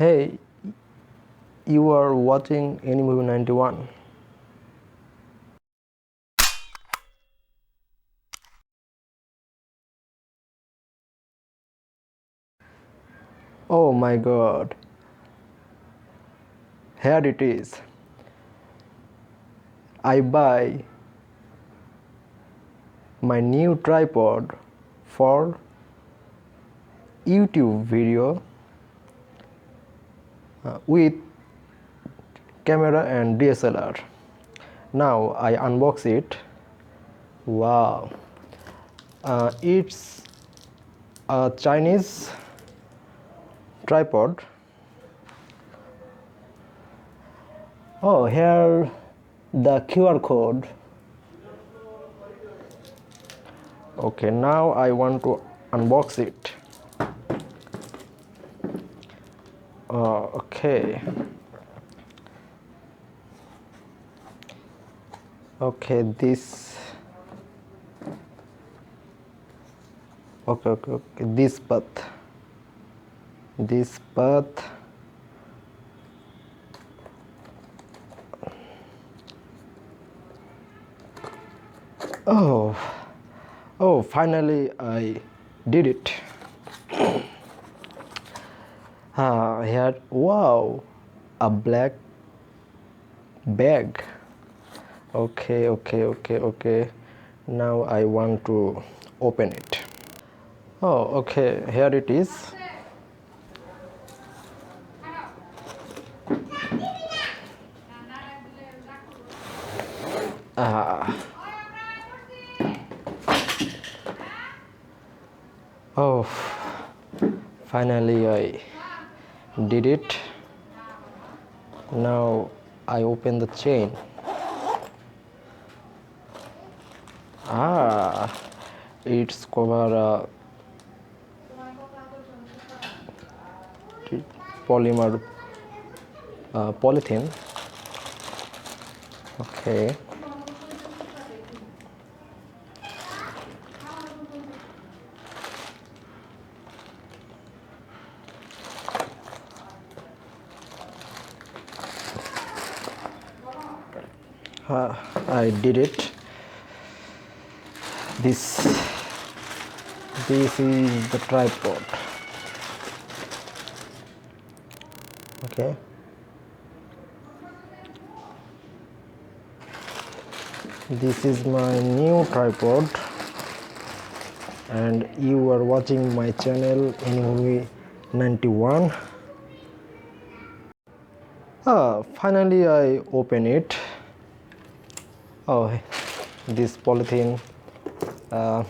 Hey, you are watching Any Movie 91. Oh my god, here it is. I buy my new tripod for YouTube video with camera and DSLR. Now I unbox it. Wow, it's a Chinese tripod. Oh, here the QR code. Okay, now I want to unbox it. Okay. Okay, this. Okay. This path. This path. Oh, finally I did it. Here, wow, a black bag. Okay. Now I want to open it. Oh, okay, here it is. Oh, finally I did it. Now I open the chain. It's cover polymer polythene. Okay. I did it. This is the tripod. Okay. This is my new tripod, and you are watching my channel Any Movie 91. Finally I open it. Oh, this polythene. The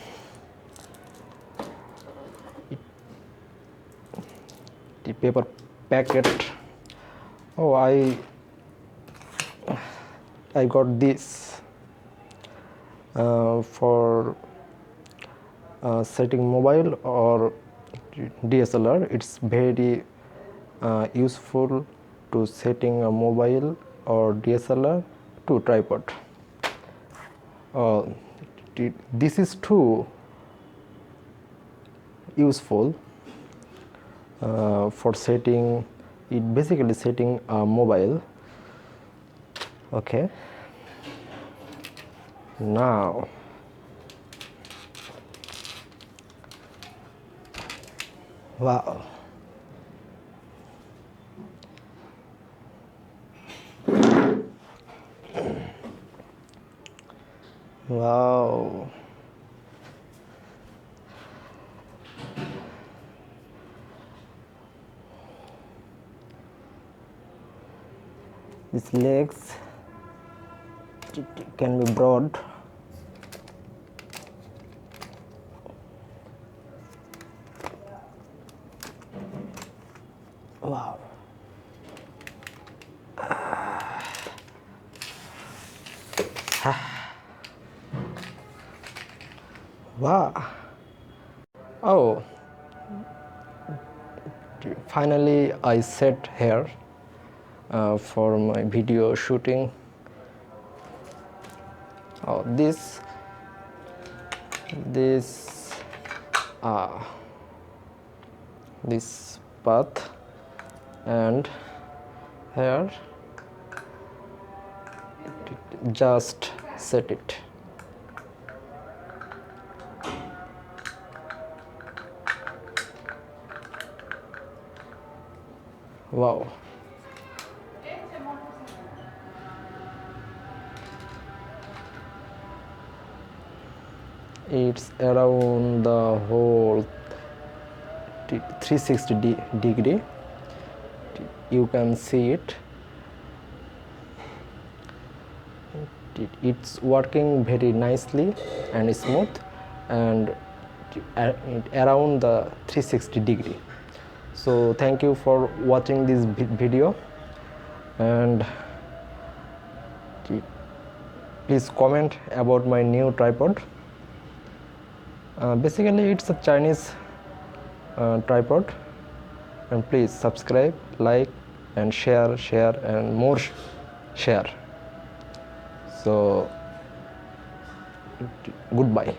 paper packet. Oh, I got this for setting mobile or DSLR. It's very useful to setting a mobile or DSLR to tripod. This is too useful for setting it, basically setting a mobile. Okay, now wow, these legs can be broad. Wow. Wow. Oh, finally I set here for my video shooting. Oh, this path and here just set it. Wow, it's around the whole 360 degree. You can see it. It's working very nicely and smooth, and around the 360 degree. So thank you for watching this video, and please comment about my new tripod. Basically it's a Chinese tripod, and please subscribe, like, and share and more share. So goodbye.